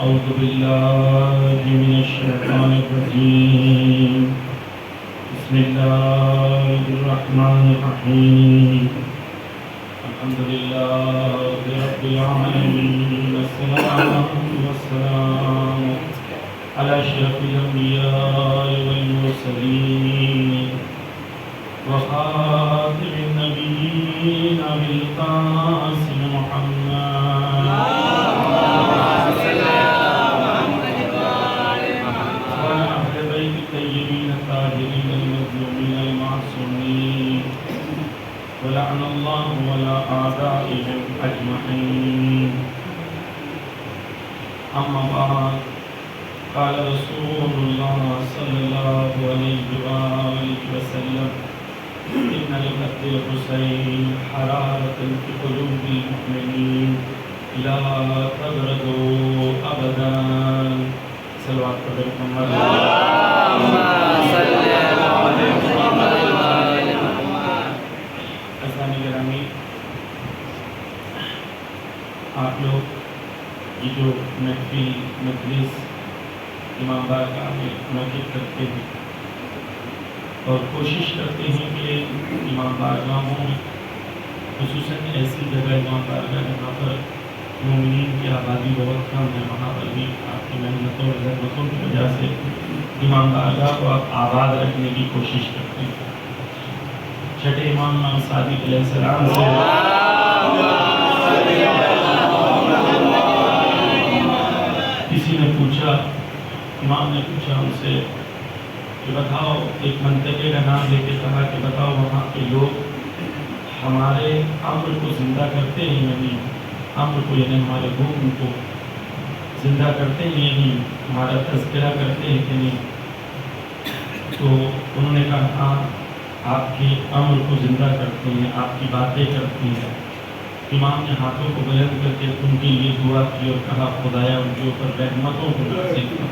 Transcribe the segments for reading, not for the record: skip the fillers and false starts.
أعوذ بالله من الشيطان الرجيم بسم الله الرحمن الرحيم الحمد لله رب العالمين والصلاة والسلام على أشرف الأنبياء والمرسلين وخاتم النبيين أبي القاسم محمد وعلى أهل بيت الطيبين الطاهرين المظلومين المعصومين ولعن الله ولا أعدائهم أجمعين. أما بعد قال رسول الله صلى الله عليه وآله وسلم إن لقتل الحسين حرارة في قلوب المؤمنين لا تبردوا أبدا. صلوات قدر محمد اللهم صل على محمد وعلى محمد. اسلامی گرامی، آپ لوگ یہ جو محفل مجلس امام بارگاہ میں منعقد کرتے ہیں اور کوشش کرتے ہیں کہ امام بارگاہوں میں خصوصاً ایسی جگہ امام بارگاہ جہاں پر مومنین کی آبادی بہت کم ہے، وہاں پر بھی آپ کی محنتوں اور زحمتوں کی وجہ سے امام بارگاہ کو آپ آباد رکھنے کی کوشش کرتے ہیں. چھٹے امام صادق علیہ السلام سے کسی نے پوچھا، امام نے پوچھا ان سے کہ بتاؤ، ایک منطقے کا نام لے کے کہا کہ بتاؤ وہاں کے لوگ ہمارے امر کو زندہ کرتے ہیں یا نہیں؟ امر کو یعنی ہمارے حکم کو زندہ کرتے ہیں یا نہیں؟ ہمارا تذکرہ کرتے ہیں کہ نہیں؟ تو انہوں نے کہا ہاں، آپ کے امر کو زندہ کرتے ہیں، آپ کی باتیں کرتی ہیں. امام نے ہاتھوں کو بلند کر کے ان کے لیے دعا کی اور کہا خدایا ان کے اوپر رحمتوں کو نازل کر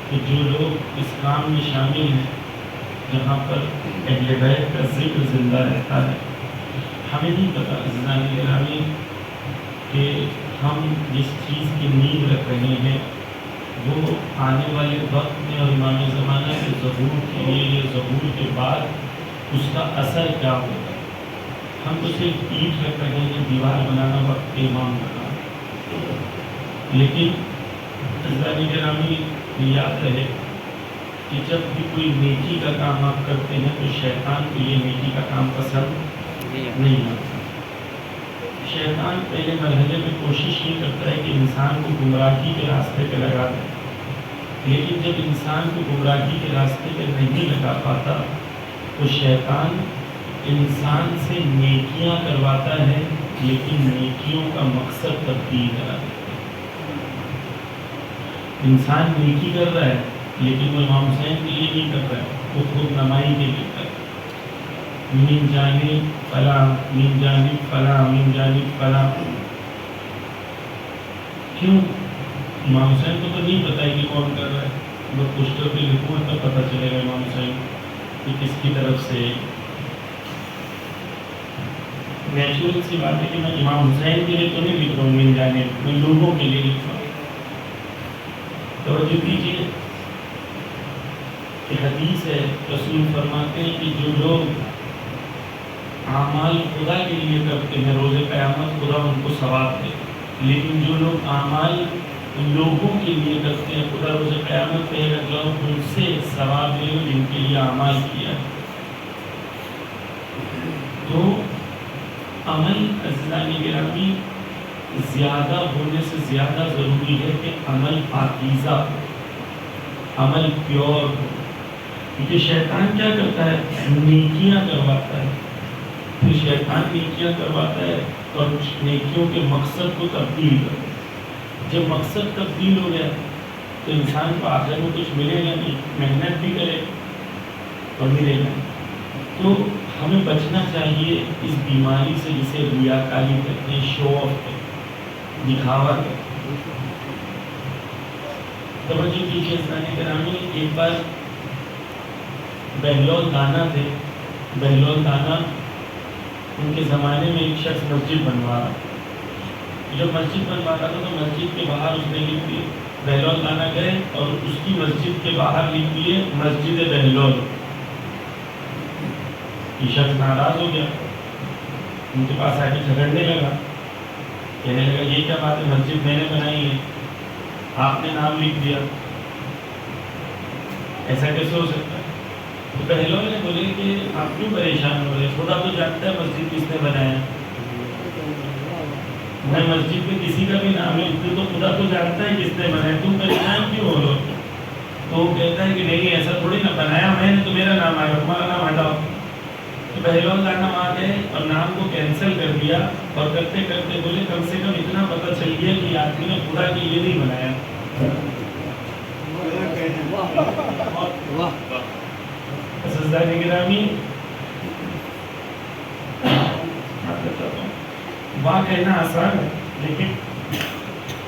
کہ جو لوگ اس کام میں شامل ہیں جہاں پر اہل بیت کا ذکر زندہ رہتا ہے. ہمیں نہیں پتا عزیزان گرامی کہ ہم جس چیز کی نیند رکھ رہے ہیں وہ آنے والے وقت میں اور امام زمانہ کے ظہور کے لیے یا ظہور کے بعد اس کا اثر کیا ہوگا. ہم تو صرف اینٹ رکھ رہے ہیں، دیوار بنانا وقت کے امام بنانا. لیکن عزیزان گرامی یاد رہے کہ جب بھی کوئی نیکی کا کام آپ کرتے ہیں تو شیطان کو یہ نیکی کا کام پسند نہیں آتا. شیطان پہلے مرحلے میں کوشش یہ کرتا ہے کہ انسان کو گمراہی کے راستے پہ لگا دے، لیکن جب انسان کو گمراہی کے راستے پہ نہیں لگا پاتا تو شیطان انسان سے نیکیاں کرواتا ہے، لیکن نیکیوں کا مقصد تبدیل کرا دیتا ہے. انسان نیکی کر رہا ہے لیکن وہ امام حسین کے لیے نہیں کر رہا ہے، وہ خود نمائی کے لیے کر رہا ہے. من جانب فلاں، من جانب فلاں، من جانب فلاں. کیوں؟ امام حسین کو تو نہیں پتا ہے کہ کون کر رہا ہے. وہ پوسٹر پہ لکھوں تو پتہ چلے گا امام حسین کہ کس کی طرف سے. نیچرل سی بات ہے کہ میں امام حسین کے لیے تو نہیں لکھ رہا ہوں من جانب، میں لوگوں کے لیے لکھ رہا ہوں. توجہ کیجیے کہ حدیث ہے، رسول فرماتے ہیں کہ جو لوگ اعمال خدا کے لیے کرتے ہیں روز قیامت خدا ان کو ثواب دے، لیکن جو لوگ اعمال لوگوں کے لیے کرتے ہیں خدا روز قیامت پہ لوگ ان سے ثواب دے جن کے لیے اعمال کیا. تو عمل عزیزان گرامی زیادہ ہونے سے زیادہ ضروری ہے کہ عمل پاکیزہ ہو، عمل پیور ہو. کیونکہ شیطان کیا کرتا ہے؟ نیکیاں کرواتا ہے. پھر شیطان نیکیاں کرواتا ہے اور نیکیوں کے مقصد کو تبدیل کرتا ہے. جب مقصد تبدیل ہو گیا تو انسان کو آخر میں کچھ ملے گا نہیں، محنت بھی کرے اور ملے گا. تو ہمیں بچنا چاہیے اس بیماری سے جسے ریاکاری کہتے ہیں، شو آف کہتے ہیں، دکھاوا کہتے ہیں. توجہ کیجیے اسلامی گرامی، ایک بار بہلول دانا تھے. بہلول دانا ان کے زمانے میں ایک شخص مسجد بنوا رہا. جب مسجد بنواتا تھا تو مسجد کے باہر اس نے لکھ دی بہلول خانہ گئے اور اس کی مسجد کے باہر لکھ دیے مسجد بہلول. یہ شخص ناراض ہو گیا, ان کے پاس آ کے جھگڑنے لگا, کہنے لگا یہ کیا بات ہے, مسجد میں نے بنائی ہے, آپ نے نام لکھ دیا, ایسا کیسے ہو سکتا ہے؟ تو بہلول نے بولے کہ آپ کیوں پریشان ہو رہے, خدا تو جانتا ہے مسجد کس نے بنایا, میں مسجد میں کسی کا بھی نام لکھ دوں تو خدا تو جانتا ہے کس نے بنایا, تم پریشان کیوں ہو رہے؟ تو وہ کہتا ہے کہ نہیں ایسا تھوڑی نہ, بنایا میں نے تو میرا نام آئے گا, تمہارا نام ہٹاؤ. تو بہلول خانہ آ گئے اور نام کو کینسل کر دیا, اور کرتے کرتے بولے کم سے کم اتنا پتہ چل گیا کہ آدمی نے خدا کے لیے نہیں بنایا. عزیزان گرامی, واہ کہنا آسان ہے, لیکن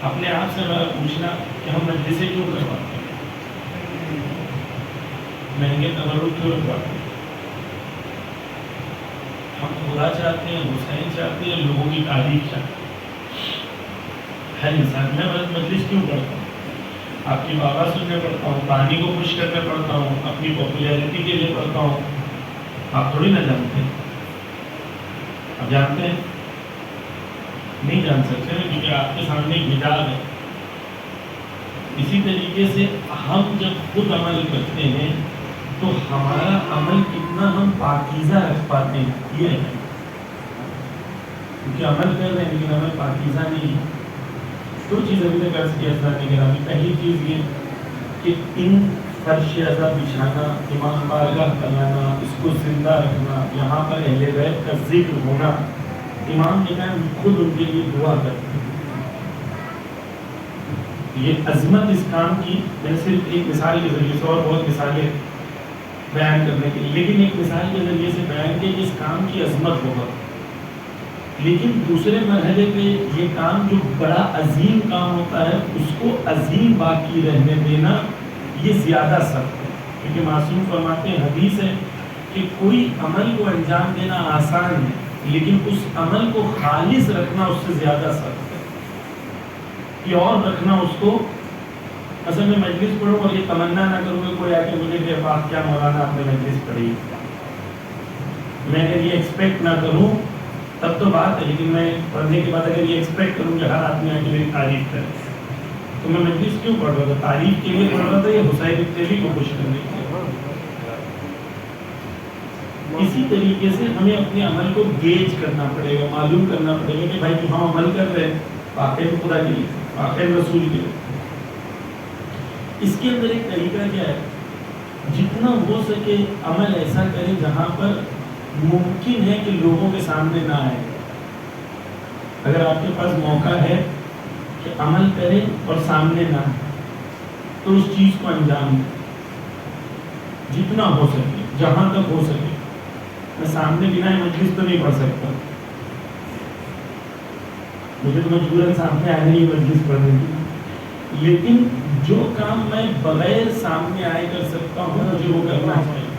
اپنے آپ سے میرا پوچھنا کہ ہم مجلسیں کیوں کرواتے ہیں, مہنگے تبرک کیوں رکھواتے ہیں؟ ہم خدا چاہتے ہیں, حسین چاہتے ہیں, لوگوں کی تعریف چاہتے ہیں. ہر انسان, میں مجلس کیوں پڑھتا ہوں؟ آپ کی بابا سننے پڑھتا ہوں, کہانی کو خوش کرنے پڑھتا ہوں, اپنی پاپولیرٹی کے لیے پڑھتا ہوں. آپ تھوڑی نہ جانتے ہیں, آپ جانتے ہیں؟ نہیں جان سکتے کیونکہ آپ کے سامنے ایک حجاب ہے. اسی طریقے سے ہم جب خود عمل کرتے ہیں تو ہمارا عمل کتنا ہم پاکیزہ رکھ پاتے ہیں, یہ ہے. کیونکہ عمل کر رہے ہیں لیکن عمل پاکیزہ نہیں ہے. دو چیزیں ابھی تک عرض کیا حضرات گرامی. پہلی چیز یہ کہ ان فرش ازا بچھانا, امام بارگاہ بنانا, اس کو زندہ رکھنا, یہاں پر اہل بیت کا ذکر ہونا, امام نے کہا خود ان کے لیے دعا کرتے ہیں. یہ عظمت اس کام کی میں نے صرف ایک مثال کے ذریعے سے, اور بہت مثالیں بیان کرنے کے لیے, لیکن ایک مثال کے ذریعے سے بیان کیا کہ اس کام کی عظمت بہت. لیکن دوسرے مرحلے پہ یہ کام جو بڑا عظیم کام ہوتا ہے اس کو عظیم باقی رہنے دینا یہ زیادہ سخت ہے. کیونکہ معصوم فرماتے ہیں, حدیث ہے کہ کوئی عمل کو انجام دینا آسان ہے لیکن اس عمل کو خالص رکھنا اس سے زیادہ سخت ہے. پیور رکھنا اس کو. اصل میں مجلس پڑھوں اور یہ تمنا نہ کروں کہ کوئی آ کے مجھے کہ واہ کیا مولانا آپ نے مجلس پڑھی, میں اگر یہ ایکسپیکٹ نہ کروں تب تو بات ہے, لیکن میں پڑھنے کے بعد اگر یہ ایکسپیکٹ کروں کہ ہر آدمی آ کے میری تعریف کرے تو میں مجلس کیوں پڑھ رہا تھا؟ تعریف کے لیے پڑھ رہا تھا یا حسین ابتدی کو خوش کرنے کے لیے؟ اسی طریقے سے ہمیں اپنے عمل کو گیج کرنا پڑے گا, معلوم کرنا پڑے گا کہ بھائی کہ ہم عمل کر رہے ہیں واقعی خدا کے لیے, واقعی رسول کے لیے. اس کے اندر ایک طریقہ کیا ہے, جتنا ہو سکے عمل ایسا کریں جہاں پر ممکن ہے کہ لوگوں کے سامنے نہ آئے. اگر آپ کے پاس موقع ہے کہ عمل کریں اور سامنے نہ آئے تو اس چیز کو انجام دیں جتنا ہو سکے, جہاں تک ہو سکے. میں سامنے بنا مجلس تو نہیں پڑھ سکتا, مجھے تو مجبوراً سامنے آنے ہی مجلس پڑھنے کی, لیکن جو کام میں بغیر سامنے آئے کر سکتا ہوں مجھے وہ کرنا چاہیے.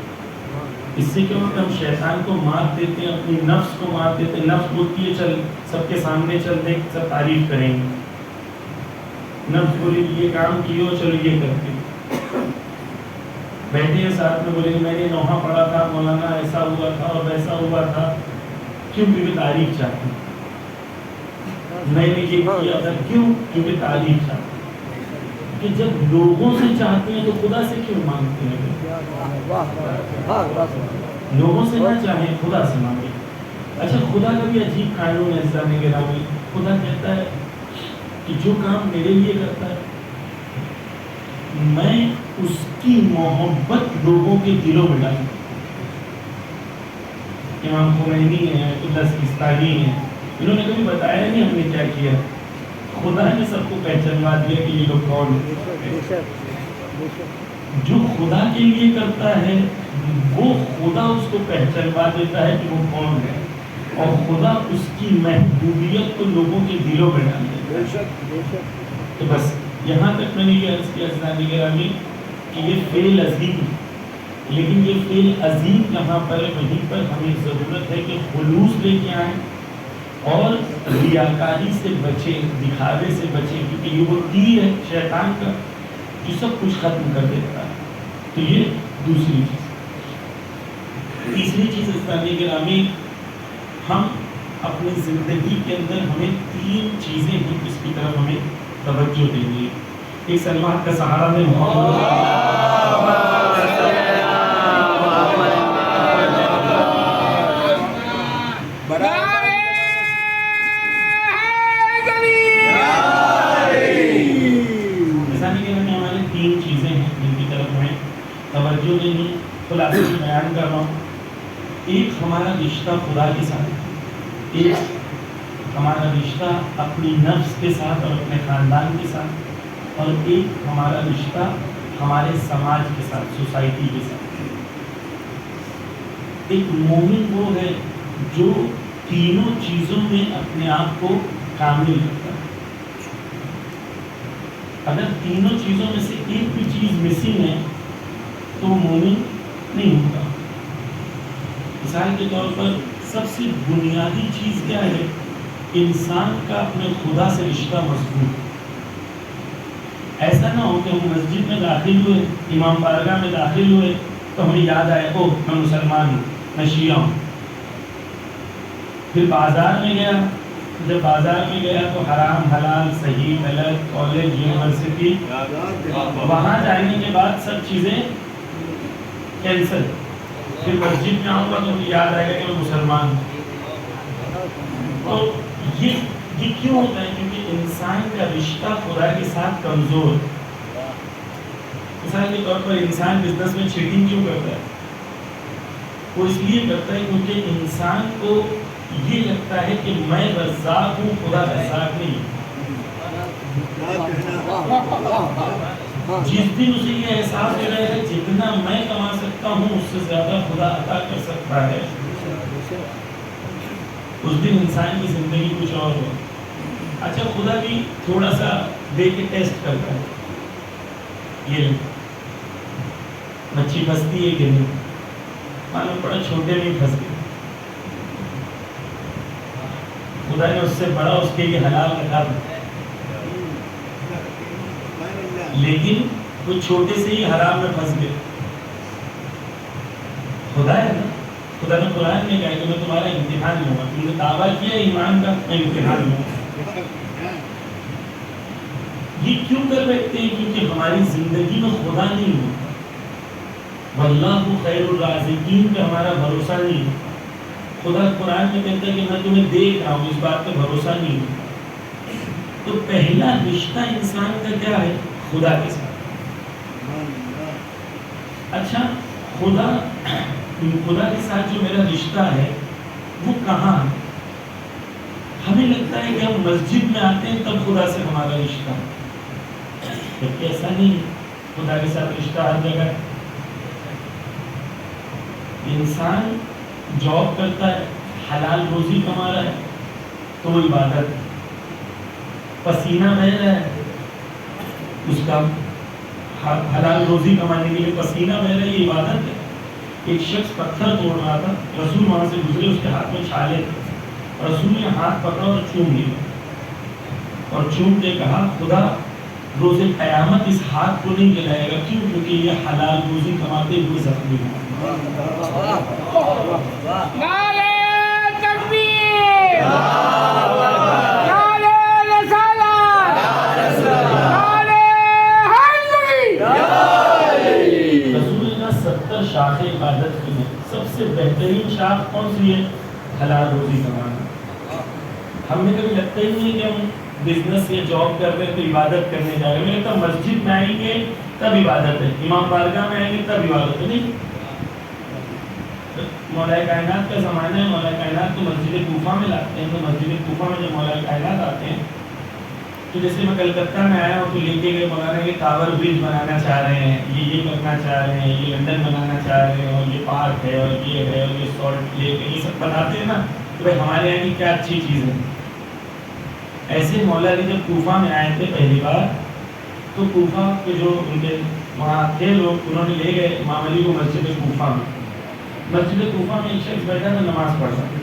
اس سے کیا ہوتا ہے, ہم شیطان کو مات دیتے ہیں, اپنی نفس کو مات دیتے ہیں. نفس بولتی ہے چل سب کے سامنے چل دیں, سب تعریف کریں گے. نفس بولے کہ یہ کام کیے ہو, چلو یہ کرتے ہیں. بیٹھے ہیں ساتھ میں, بولے کہ میں نے نوحہ پڑھا تھا مولانا, ایسا ہوا تھا اور ویسا ہوا تھا. کیوں؟ کیونکہ تعریف چاہتے ہیں. میں نے یہ کیا تھا, کیوں؟ کیونکہ تعریف چاہتے ہیں. کہ جب لوگوں سے چاہتے ہیں تو خدا سے کیوں مانگتے ہیں؟ لوگوں سے نہ چاہیں, خدا سے مانگیں. اچھا, خدا کا بھی عجیب قانون ہے اسلام گرامی. خدا کہتا ہے کہ جو کام میرے لیے کرتا ہے میں اس کی محبت لوگوں کے دلوں میں ڈالوں. امام خمینی ہیں, اللہ سیستانی ہیں, انہوں نے کبھی بتایا نہیں ہم نے کیا کیا. خدا نے سب کو پہچانوا دیا کہ یہ لوگ کون ہیں. جو خدا کے لیے کرتا ہے وہ خدا اس کو پہچانوا دیتا ہے کہ وہ کون ہے, اور خدا اس کی محبوبیت کو لوگوں کے دلوں میں ڈال دیتا ہے. تو بس یہاں تک میں نے یہ عرض کیا اسلامی گرامی کہ یہ فعل عظیم, لیکن یہ فعل عظیم یہاں پر وہیں پر ہمیں ضرورت ہے کہ خلوص لے کے آئیں, اور ریاکاری سے بچے، دکھاوے سے بچے، کیونکہ یہ وہ تیر ہے شیطان کا جو سب کچھ ختم کر دیتا ہے۔ تو یہ دوسری چیز۔ تیسری چیز اسلامی گرامی، ہم اپنی زندگی کے اندر ہمیں 3 چیزیں ہیں جس کی طرف ہمیں توجہ دینی ہے۔ ایک سلمان کا سہارا میں توجہ دینی، خلاصے سے بیان کر رہا ہوں۔ ایک ہمارا رشتہ خدا کے ساتھ، ایک ہمارا رشتہ اپنی نفس کے ساتھ اور اپنے خاندان کے ساتھ، اور ایک ہمارا رشتہ ہمارے سماج کے ساتھ، سوسائٹی کے ساتھ۔ ایک مومن وہ ہے جو تینوں چیزوں میں اپنے آپ کو کامل رکھتا ہے۔ اگر تینوں چیزوں میں سے ایک بھی چیز مسنگ ہے تو مومن نہیں ہوتا۔ مثال کے طور پر سب سے بنیادی چیز کیا ہے؟ انسان کا اپنے خدا سے رشتہ مضبوط۔ ایسا نہ ہو کہ ہم مسجد میں داخل ہوئے، امام بارگاہ میں داخل ہوئے تو ہمیں یاد آئے او میں مسلمان ہوں، میں شیعہ ہوں۔ پھر بازار میں گیا، جب بازار میں گیا تو حرام حلال، صحیح غلط، کالج، یونیورسٹی، وہاں جانے کے بعد سب چیزیں کینسل۔ پھر مسجد میں آؤں گا تو مجھے یاد آئے گا کہ میں مسلمان ہوں۔ تو یہ کیوں ہوتا ہے؟ کیونکہ انسان کا رشتہ خدا کے ساتھ کمزور ہے۔ مثال کے طور پر انسان بزنس میں چیٹنگ کیوں کرتا ہے؟ وہ اس لیے کرتا ہے کیونکہ انسان کو یہ لگتا ہے کہ میں رزاق ہوں، خدا رزاق نہیں۔ جس دن اسے یہ احساس ہو رہا ہے جتنا میں کما سکتا ہوں اس سے زیادہ خدا عطا کر سکتا ہے، اس دن انسان کی زندگی کچھ اور ہو۔ اچھا، خدا بھی تھوڑا سا دے کے ٹیسٹ کرتا ہے، یہ مچھی پھنستی ہے کہ نہیں، معلوم پڑا چھوٹے میں پھنس گئے، خدا نے اس سے بڑا اس کے لیے حلال رکھا تھا، لیکن وہ چھوٹے سے ہی حرام میں پھنس گئے۔ خدا ہے نا، خدا نے قرآن میں کہا کہ میں تمہارا امتحان لوں گا، تم نے دعویٰ کیا ایمان کا، میں امتحان لوں گا۔ یہ کیوں کر بیٹھتے ہیں؟ کیونکہ ہماری زندگی میں خدا نہیں ہوتا، واللہ خیر الرازقین پہ ہمارا بھروسہ نہیں ہے۔ خدا قرآن میں کہتا ہے کہ میں تمہیں دیکھ رہا ہوں، اس بات پہ بھروسہ نہیں ہے۔ تو پہلا رشتہ انسان کا کیا ہے؟ خدا کے ساتھ۔ اچھا، خدا کے ساتھ جو میرا رشتہ ہے وہ کہاں ہے؟ ہمیں لگتا ہے کہ ہم مسجد میں آتے ہیں تب خدا سے ہمارا رشتہ ہے، جبکہ ایسا نہیں ہے۔ خدا کے ساتھ رشتہ ہر جگہ ہے۔ انسان جاب کرتا ہے، حلال روزی کما رہا ہے تو وہ عبادت ہے۔ پسینہ بہہ رہا ہے، اس کا حلال روزی کمانے کے لیے پسینہ بہ رہا ہے، یہ عبادت ہے۔ ایک شخص پتھر توڑ رہا تھا، رسول وہاں سے گزرے، اس کے ہاتھ میں چھالے تھے، رسول نے ہاتھ پکڑا اور چوم لیا، اور چوم کے کہا خدا روز قیامت اس ہاتھ کو نہیں جلائے گا، کیوں؟ کیونکہ یہ حلال روزی کماتے ہوئے زخمی ہوا۔ نعرہ تکبیر، نعرہ رسالت، نعرہ حیدری۔ رسول نے 70 شاخ عبادت کی ہیں، سب سے بہترین شاخ کون سی ہے؟ حلال روزی کمانا۔ ہمیں کبھی لگتا ہی نہیں کہ ہم بزنس یا جاب کر رہے ہیں تو عبادت کرنے جا رہے ہیں۔ ہمیں لگتا ہے مسجد میں آئیں گے تب عبادت ہے، امام بارگاہ میں آئیں گے تب عبادت ہے۔ نہیں، مولا کائنات کا زمانہ ہے، مولا کائنات کو مسجد کوفہ میں لاتے ہیں، تو مسجد کوفہ میں جب مولا کائنات آتے ہیں تو جیسے میں کلکتہ میں آیا ہوں تو لے کے گئے مولانا یہ ٹاور برج بنانا چاہ رہے ہیں، یہ کرنا چاہ رہے ہیں، یہ لنڈن بنانا چاہ رہے ہیں، اور یہ پارک ہے، اور یہ ہے، اور یہ سالٹ لیک ہے، یہ سب بتاتے ہیں نا کہ بھائی ہمارے یہاں کی کیا اچھی چیز ہے۔ ایسے مولا علی جب کوفہ میں آئے تھے پہلی بار تو کوفہ کے جو ان کے وہاں تھے لوگ، انہوں نے لے گئے امام علی کو مسجد کوفہ میں۔ مسجد کوفہ میں ایک شخص بیٹھا تھا، نماز پڑھ رہا تھا،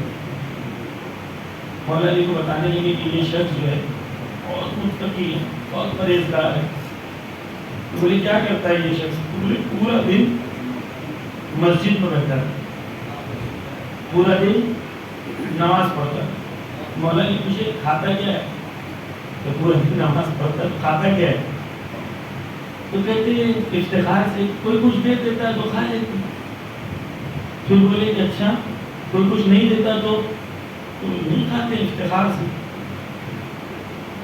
مولا علی کو بتانے لگے کہ یہ شخص جو ہے بہت متقی ہے، بہت پرہیزگار ہے. بولے کیا کرتا ہے یہ شخص؟ بولے پورا دن مسجد میں رہتا ہے، پورا دن نماز پڑھتا ہے. مولا علی پوچھے کھاتا کیا ہے؟ تو پورا دن نماز پڑھتا ہے تو کھاتا کیا ہے؟ تو کہتے ہیں افتخار سے کوئی کچھ دے دیتا ہے تو کھا لیتے. پھر بولے کہ اچھا کوئی کچھ نہیں دیتا تو نہیں کھاتے افتخار سے.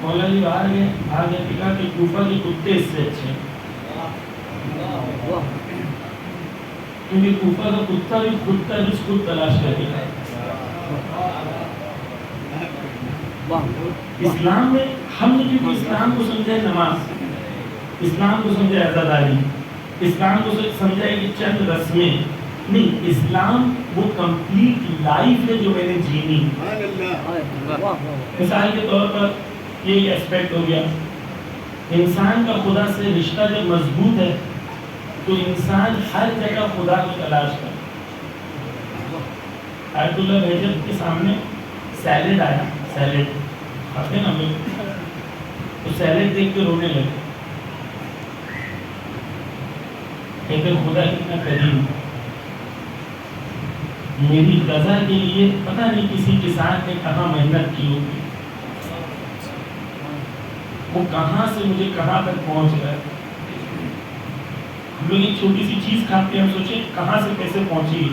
مولا علی باہر گئے کہا کہ کوفہ کے کتے اس سے اچھے ہیں، کیونکہ کوفہ کا کتا بھی خود کا رزق خود تلاش کرے گا. اسلام میں ہم نے کیونکہ اسلام کو سمجھا ہے نماز، اسلام کو سمجھا ہے عزاداری، اسلام کو سمجھا ہے کہ چند رسمیں نہیں، اسلام وہ کمپلیٹ لائف ہے جو میں نے جینی. مثال کے طور پر یہ اسپیکٹ ہو گیا، انسان کا خدا سے رشتہ جب مضبوط ہے تو انسان ہر جگہ خدا کو تلاش کرتا. آیت اللہ بہجت کے سامنے سیلڈ آیا، سیلڈ کھاتے نا ہم لوگ، تو سیلڈ دیکھ کے رونے لگے. کہتے خدا کتنا کریم، میری غذا کے لیے پتہ نہیں کسی کسان نے کہاں محنت کی ہوگی، وہ کہاں سے مجھے کہاں تک پہنچ رہا ہے. ہم لوگ ایک چھوٹی سی چیز کھاتے ہیں، ہم سوچیں کہاں سے کیسے پہنچی.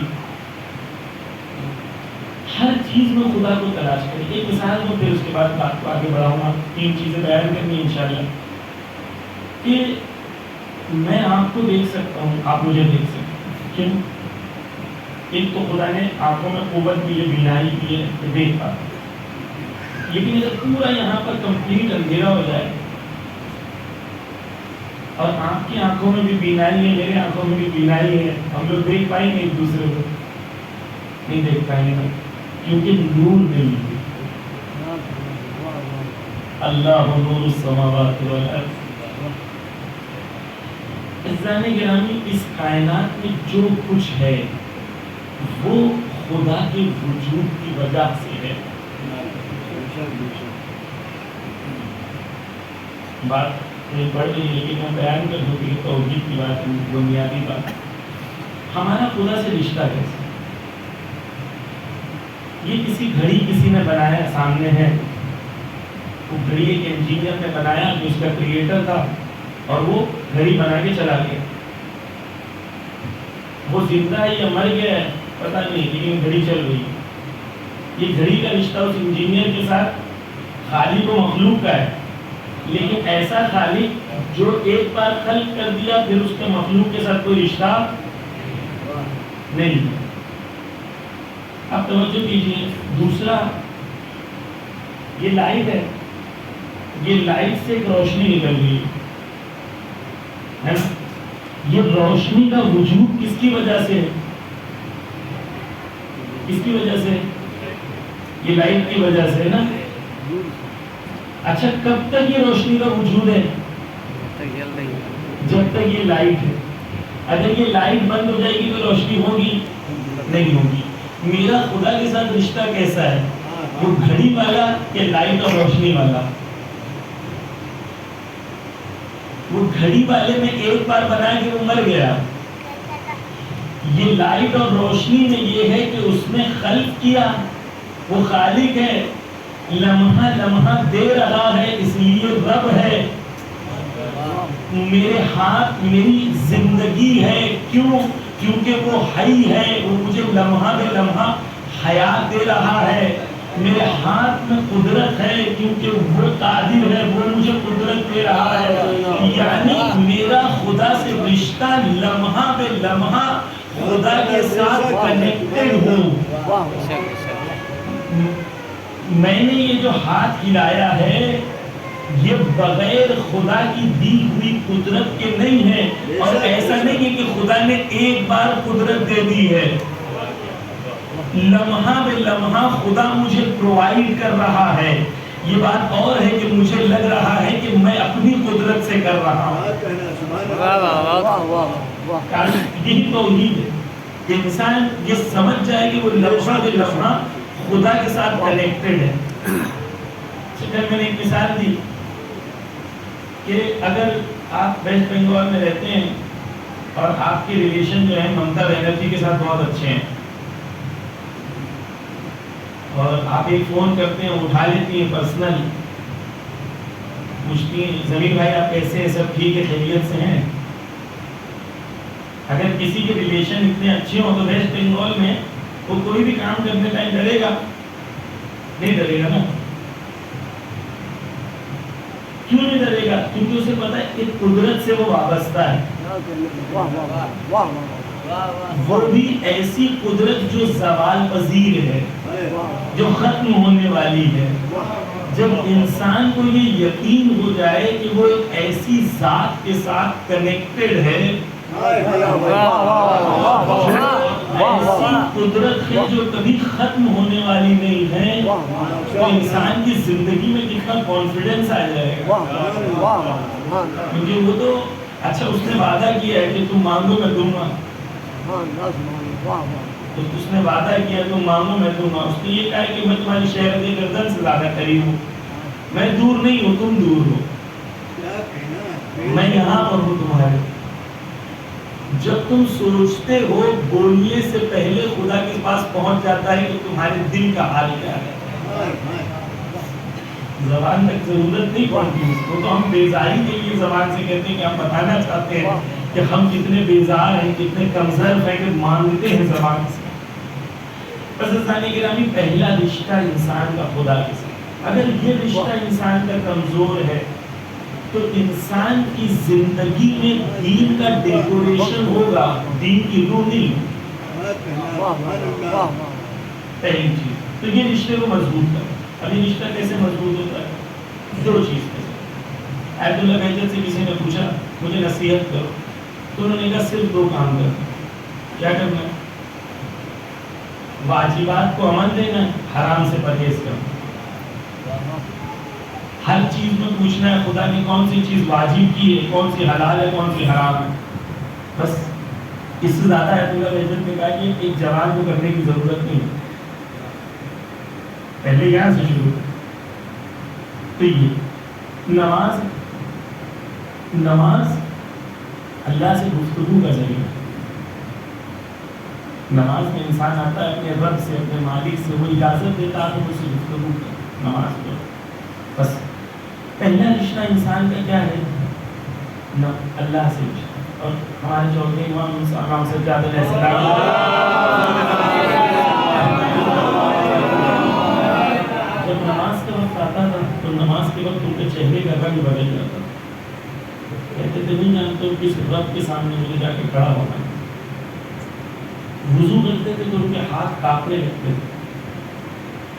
ہر چیز میں خدا کو تلاش کریں. ایک مثال میں پھر اس کے بعد بات کو آگے بڑھاؤں گا. 3 چیزیں بیان کرنی انشاءاللہ کہ میں آپ کو دیکھ سکتا ہوں، آپ مجھے دیکھ سکتے ہیں. کیوں؟ ایک تو خدا نے آنکھوں میں قوت دی ہے، بینائی دی ہے، دیکھ پاتا. لیکن اگر پورا یہاں پر کمپلیٹ اندھیرا ہو جائے اور آپ کی آنکھوں میں بھی بینائی ہے، میرے آنکھوں میں بھی بینائی ہے، ہم لوگ دیکھ پائیں گے ایک دوسرے کو؟ نہیں دیکھ پائیں گے، کیونکہ نور نہیں ہے. اللہ نور السماوات والارض. عزیزان گرامی، اس کائنات میں جو کچھ ہے وہ خدا کے وجود کی وجہ سے ہے. بات پڑھ رہی ہے لیکن میں بیان کر دوں کہ توحید کی بات ہے، بنیادی بات. ہمارا خدا سے رشتہ کیسے؟ یہ کسی گھڑی کسی نے بنایا سامنے ہے، وہ گھڑی ایک انجینئر نے بنایا جو اس کا کریٹر تھا، اور وہ گھڑی بنا کے چلا گیا. وہ زندہ ہے یا مر گیا ہے پتہ نہیں، لیکن گھڑی چل رہی ہے. یہ گھڑی کا رشتہ اس انجینئر کے ساتھ خالق و مخلوق کا ہے، لیکن ایسا خالق جو ایک بار خلق کر دیا پھر اس کے مخلوق کے ساتھ کوئی رشتہ نہیں. اب توجہ کیجیے. دوسرا، یہ لائٹ ہے، یہ لائٹ سے ایک روشنی نکل رہی ہے نا. یہ روشنی کا وجود کس کی وجہ سے ہے؟ کس کی وجہ سے؟ یہ لائٹ کی وجہ سے ہے نا. اچھا کب تک یہ روشنی کا وجود ہے؟ جب تک یہ لائٹ ہے. اگر یہ لائٹ بند ہو جائے گی تو روشنی ہوگی نہیں ہوگی. میرا خدا کے ساتھ رشتہ کیسا ہے؟ وہ گھڑی والا یا لائٹ اور روشنی والا؟ وہ گھڑی والے میں ایک بار بنا کے وہ مر گیا. یہ لائٹ اور روشنی میں یہ ہے کہ اس نے خلق کیا، وہ خالق ہے، لمحہ لمحہ دے رہا ہے، اس لیے رب ہے. میرے ہاتھ میری زندگی ہے، کیوں؟ کیونکہ وہ حی ہے، وہ مجھے لمحہ بے لمحہ حیات دے رہا ہے. میرے ہاتھ میں قدرت ہے کیونکہ وہ قادر ہے، وہ مجھے قدرت دے رہا ہے. یعنی میرا خدا سے رشتہ لمحہ بے لمحہ خدا کے ساتھ کنیکٹڈ ہوں. میں نے یہ جو ہاتھ ہلایا ہے یہ بغیر خدا کی دی ہوئی قدرت کے نہیں ہے، اور ایسا نہیں ہے کہ خدا نے ایک بار قدرت دے دی ہے. لمحہ بے لمحہ خدا مجھے پرووائڈ کر رہا ہے. یہ بات اور ہے کہ مجھے لگ رہا ہے کہ میں اپنی قدرت سے کر رہا ہوں. یہی توحید ہے. انسان یہ سمجھ جائے کہ وہ لمحہ بے لمحہ خدا کے ساتھ کنیکٹڈ ہے. کل میں نے ایک مثال دی کہ اگر آپ ویسٹ بنگال میں رہتے ہیں اور آپ کے ریلیشن جو ہیں ممتا بنرجی کے ساتھ بہت اچھے ہیں اور آپ ایک فون کرتے ہیں اٹھا لیتی ہیں پرسنل پوچھتی ہیں زمین بھائی آپ کیسے ہیں سب ٹھیک ہے خیریت سے ہیں. اگر کسی کے ریلیشن اتنے اچھے ہوں تو ویسٹ بنگال میں وہ کوئی بھی کام کرنے ٹائم ڈرے گا نہیں ڈرے گا نا. کیوں نہیں ڈرے گا؟ کیونکہ اسے پتا ہے کہ قدرت سے وہ وابستہ ہے. وہ بھی ایسی قدرت جو زوال پذیر ہے جو ختم ہونے والی ہے. جب انسان کو یہ یقین ہو جائے کہ وہ ایک ایسی ذات کے ساتھ کنیکٹڈ ہے ایسی قدرت ہے جو کبھی ختم ہونے والی نہیں ہے تو انسان کی زندگی میں کتنا کانفیڈنس آ جائے گا. کیونکہ وہ تو اچھا اس نے وعدہ کیا ہے کہ تم مانگو میں دوں گا. اس نے وعدہ کیا تم مانگو میں دوں گا. اس نے یہ کہا کہ میں تمہاری شہر کے گردن سے زیادہ قریب ہوں. میں دور نہیں ہوں تم دور ہو. میں یہاں پر ہوں تمہارے. جب تم سوچتے ہو بولنے سے پہلے خدا کے پاس پہنچ جاتا ہے کہ تمہارے دل کا حال کیا ہے. زبان تک ضرورت نہیں پڑتی اس کو. تو ہم بیزاری کے لیے زبان سے کہتے ہیں کہ ہم بتانا چاہتے ہیں کہ ہم کتنے بیزار ہیں کتنے کمزور ہیں کہ مانگتے ہیں زبان سے. بس گرامی پہلا رشتہ انسان کا خدا کے ساتھ. اگر یہ رشتہ انسان کا کمزور ہے تو انسان کی زندگی میں دین کا ڈیکوریشن ہوگا دین کی روح نہیں. پہلی چیز تو یہ رشتے کو مضبوط کرو. ابھی رشتہ کیسے مضبوط ہوتا ہے؟ دو چیز کے ساتھ. آیت اللہ بہجت سے کسی نے پوچھا مجھے نصیحت کرو تو انہوں نے کہا صرف دو کام کرنا. کیا کرنا ہے؟ واجبات کو عمل دینا ہے, حرام سے پرہیز کرنا. ہر چیز میں پوچھنا ہے خدا نے کون سی چیز واجب کی ہے, کون سی حلال ہے, کون سی حرام ہے. بس اس سے زیادہ آیت اللہ بہجت نے کہا کہ ایک جوان کو کرنے کی ضرورت نہیں. پہلے یہاں سے شروع. تو یہ نماز اللہ سے گفتگو کا ذریعہ. نماز میں انسان آتا ہے اپنے رب سے, اپنے مالک سے, وہ اجازت دیتا ہے مجھ سے گفتگو کر نماز کو. بس پہلا رشتہ انسان کا کیا ہے؟ اللہ سے. اور ہمارے چوتھے امام سجاد علیہ السلام جب نماز کا وقت آتا تھا تو نماز کے وقت ان کے چہرے کا رنگ بدل جاتا تھا. کہتے تھے نہیں جانتے کس رب کے سامنے مجھے جا کے کھڑا ہونا ہے. وضو کرتے تھے تو ان کے ہاتھ کانپنے لگتے تھے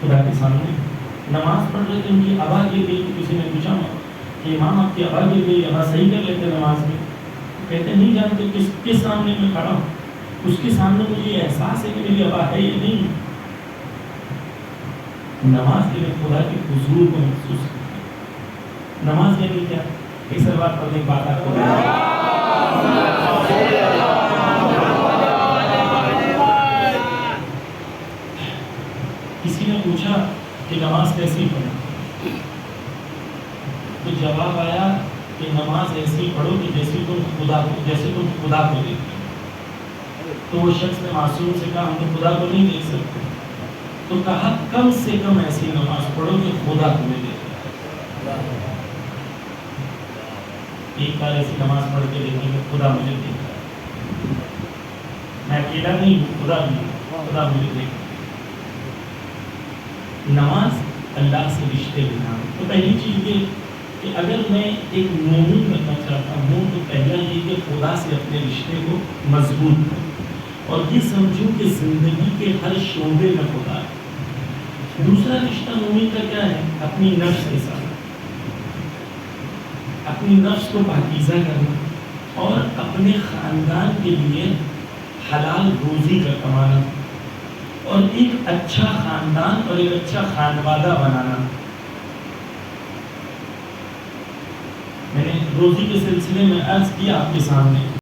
خدا کے سامنے. نماز پڑھ رہے تھے ان کی ابا گر گئی. کسی نے پوچھا کہ امام آپ کی ابا گر گئی, ابا صحیح کر لیتے نماز میں. کہتے نہیں جانتے کس سامنے میں کھڑا ہوں. اس کے سامنے مجھے یہ احساس ہے کہ میری ابا ہے یا نہیں. نماز کے لیے خدا کے حضور کو محسوس کرتے. نماز یعنی کیا؟ ایک سر بات پڑھنے کی بات آپ کو کسی نے پوچھا کہ نماز کیسی پڑھیں تو جواب آیا کہ نماز ایسی پڑھو کہ جیسے تم خدا کو دیکھتے. تو وہ شخص نے معصوم سے کہا ہم تو خدا کو نہیں دیکھ سکتے. تو کہا کم سے کم ایسی نماز پڑھو کہ خدا تمہیں دیکھے. ایک بار ایسی نماز پڑھ کے دیکھیں کہ خدا مجھے دیکھ رہا ہے. میں اکیلا نہیں ہوں, خدا بھی ہے, خدا مجھے دیکھ رہا ہے. نماز اللہ سے رشتے بنانا. تو پہلی چیز یہ کہ اگر میں ایک مومن بننا چاہتا ہوں تو پہلا یہ کہ خدا سے اپنے رشتے کو مضبوط کروں اور یہ سمجھوں کہ زندگی کے ہر شعبے میں خدا ہے. دوسرا رشتہ مومن کا کیا ہے؟ اپنی نفس کے ساتھ. اپنی نفس کو پاکیزہ کرنا اور اپنے خاندان کے لیے حلال روزی کا کمانا اور ایک اچھا خاندان اور ایک اچھا خانوادہ بنانا. میں نے روزی کے سلسلے میں عرض کیا آپ کے سامنے